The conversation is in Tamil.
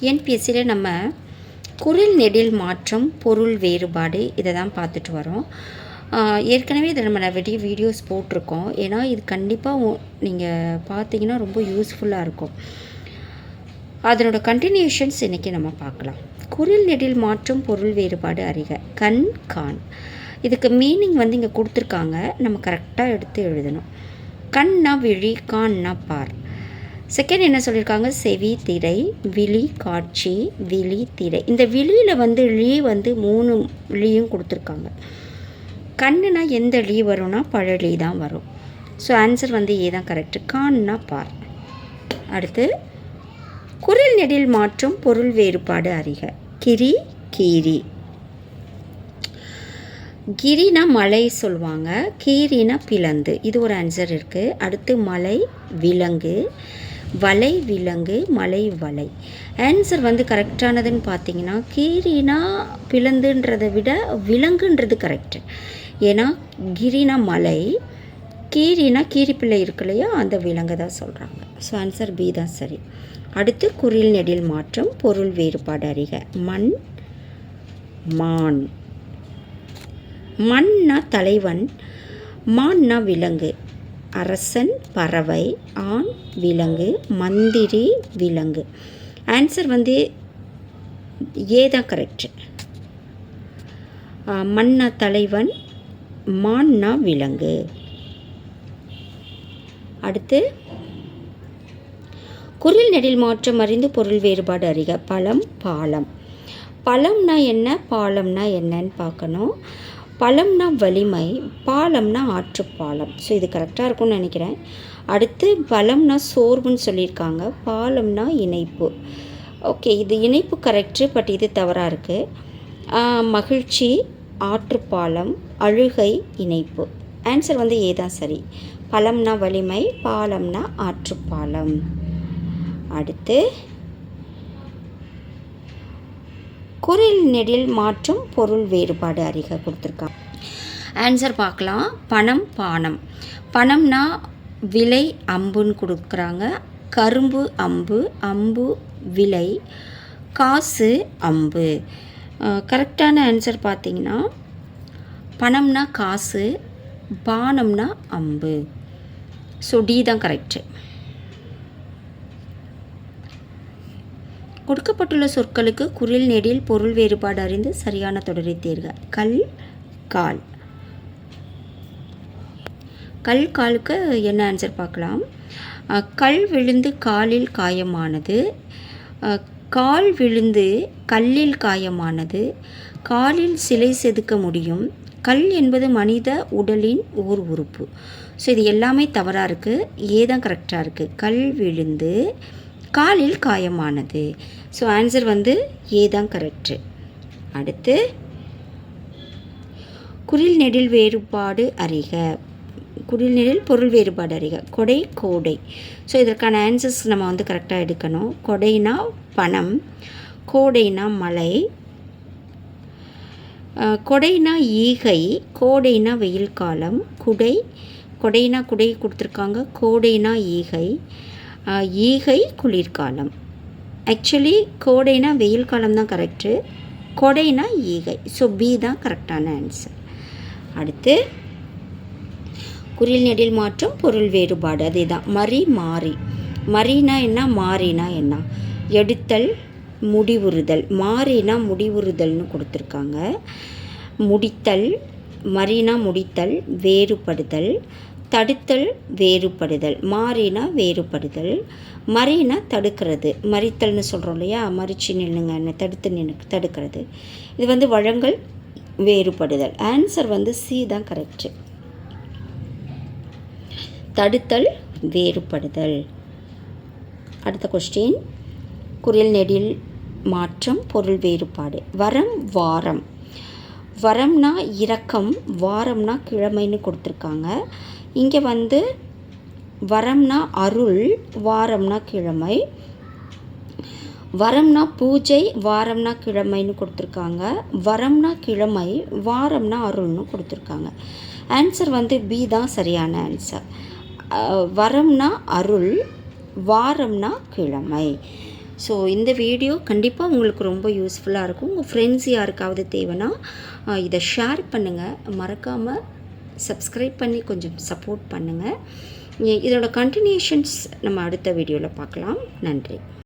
என்பிஎஸ்சியில் நம்ம குரில் நெடில் மாற்றம் பொருள் வேறுபாடு இதை தான் பார்த்துட்டு வரோம். ஏற்கனவே இதை நம்ம நிறைய வீடியோஸ் போட்டிருக்கோம். ஏன்னா இது கண்டிப்பாக நீங்கள் பார்த்தீங்கன்னா ரொம்ப யூஸ்ஃபுல்லாக இருக்கும். அதனோட கண்டினியூஷன்ஸ் இன்றைக்கி நம்ம பார்க்கலாம். குரில் நெடில் மாற்றம் பொருள் வேறுபாடு அறிக. கண் கான், இதுக்கு மீனிங் வந்து இங்கே கொடுத்துருக்காங்க, நம்ம கரெக்டாக எடுத்து எழுதணும். கண்ணா விழி, கான்னா பார். செகண்ட் என்ன சொல்லியிருக்காங்க, செவி திரை, விழி காட்சி, விழி திரை. இந்த விழியில் வந்து லீ வந்து 3 லீயும் கொடுத்துருக்காங்க. கண்ணுனா எந்த லீ வரும்னா பழலீ தான் வரும். ஸோ ஆன்சர் வந்து ஏ தான் கரெக்டு. கான்னா பார். அடுத்து குரில் நெடில் மாற்றம் பொருள் வேறுபாடு அறிக. கிரி கீரி. கிரினா மலை சொல்லுவாங்க, கீரினா பிளந்து. இது ஒரு ஆன்சர் இருக்குது. அடுத்து மலை விலங்கு, வலை விலங்கு, மலை வலை. ஆன்சர் வந்து கரெக்டானதுன்னு பார்த்தீங்கன்னா கீரினா பிளந்துன்றதை விட விலங்குன்றது கரெக்டு. ஏன்னா கிரினா மலை, கீரினா கீரிப்பிள்ளை இருக்கு இல்லையா, அந்த விலங்கு தான் சொல்கிறாங்க. ஸோ ஆன்சர் பி தான் சரி. அடுத்து குரில் நெடில் மாற்றம் பொருள் வேறுபாடு அறிக. மண் மான். மண்ணா தலைவன், மான்னா விலங்கு. அரசன் பறவை, ஆண் விலங்கு, மந்திரி விலங்கு. ஆன்சர் வந்து ஏ தான் கரெக்டு. மண்ணா தலைவன், மான்னா விலங்கு. அடுத்து குரில் நெடில் மாற்றம் அறிந்து பொருள் வேறுபாடு அறிக. பழம் பாலம். பழம்னா என்ன, பாலம்னா என்னன்னு பார்க்கணும். பழம்னா வலிமை, பாலம்னா ஆற்றுப்பாலம். ஸோ இது கரெக்டாக இருக்கும்னு நினைக்கிறேன். அடுத்து பழம்னா சோர்வுன்னு சொல்லியிருக்காங்க, பாலம்னா இணைப்பு. ஓகே, இது இணைப்பு கரெக்டு, பட் இது தவறாக இருக்குது. மகிழ்ச்சி ஆற்றுப்பாலம், அழுகை இணைப்பு. ஆன்சர் வந்து ஏ தான் சரி. பழம்னா வலிமை, பாலம்னா ஆற்றுப்பாலம். அடுத்து குரில் நெடில் மாற்றம் பொருள் வேறுபாடு அறிக கொடுத்துருக்காங்க. ஆன்சர் பார்க்கலாம். பணம் பானம். பணம்னா விலை அம்புன்னு கொடுக்குறாங்க, கரும்பு அம்பு, அம்பு விலை, காசு அம்பு. கரெக்டான ஆன்சர் பார்த்திங்கன்னா பணம்னா காசு, பானம்னா அம்பு. ஸோ டி தான் கரெக்டு. கொடுக்கப்பட்டுள்ள சொற்களுக்கு குரில் நெடில் பொருள் வேறுபாடு அறிந்து சரியான தொடரை தேர்க. கல் கால். கல் காலுக்கு என்ன ஆன்சர் பார்க்கலாம். கல் விழுந்து காலில் காயமானது, கால் விழுந்து கல்லில் காயமானது, காலில் சிலை செதுக்க முடியும், கல் என்பது மனித உடலின் ஓர் உறுப்பு. ஸோ இது எல்லாமே தவறாக இருக்குது. ஏதான் கரெக்டாக இருக்குது. கல் விழுந்து காலில் காயமானது. ஸோ ஆன்சர் வந்து ஏ தான் கரெக்டு. அடுத்து குரில் நெடில் வேறுபாடு அறிக. குரில் நெடில் பொருள் வேறுபாடு அறிக. கொடை கோடை. ஸோ இதற்கான ஆன்சர்ஸ் நம்ம வந்து கரெக்டாக எடுக்கணும். கொடைனா பணம், கோடைனா மலை, கொடைனா ஈகை, கோடைனா வெயில் காலம், குடை, கொடைனா குடை கொடுத்துருக்காங்க, கோடைனா ஈகை, ஈகை குளிர்காலம். ஆக்சுவலி கோடைனா வெயில் காலம் தான் கரெக்டு, கொடைனா ஈகை. ஸோ பி தான் கரெக்டான ஆன்சர். அடுத்து குரில் நெடில் மாற்றம் பொருள் வேறுபாடு அதே தான். மறி மாறி. மறினா என்ன, மாறினா என்ன. எடுத்தல் முடிவுறுதல், மாறினா முடிவுறுதல்னு கொடுத்துருக்காங்க. முடித்தல், மறினா முடித்தல், வேறுபடுதல், தடுத்தல் வேறுபடுதல், மாறினா வேறுபடுதல், மறினா தடுக்கிறது, மறித்தல்னு சொல்கிறோம் இல்லையா, மறிச்சு நின்னுங்க, தடுத்து தடுக்கிறது. இது வந்து வழங்கல் வேறுபடுதல். ஆன்சர் வந்து சி தான் கரெக்டு. தடுத்தல் வேறுபடுதல். அடுத்த கொஸ்டின். குரில் நெடில் மாற்றம் பொருள் வேறுபாடு. வரம் வாரம். வரம்னா இரக்கம், வாரம்னா கிழமைன்னு கொடுத்துருக்காங்க. இங்கே வந்து வரம்னா அருள், வாரம்னா கிழமை. வரம்னா பூஜை, வாரம்னா கிழமைன்னு கொடுத்துருக்காங்க. வரம்னா கிழமை, வாரம்னா அருள்னு கொடுத்துருக்காங்க. ஆன்சர் வந்து பி தான் சரியான ஆன்சர். வரம்னா அருள், வாரம்னா கிழமை. ஸோ இந்த வீடியோ கண்டிப்பாக உங்களுக்கு ரொம்ப யூஸ்ஃபுல்லாக இருக்கும். உங்கள் ஃப்ரெண்ட்ஸ் யாருக்காவது தேவைன்னா இதை ஷேர் பண்ணுங்கள். மறக்காமல் சப்ஸ்கிரைப் பண்ணி கொஞ்சம் சப்போர்ட் பண்ணுங்கள். இதோட கண்டினியூஷன்ஸ் நம்ம அடுத்த வீடியோவில் பார்க்கலாம். நன்றி.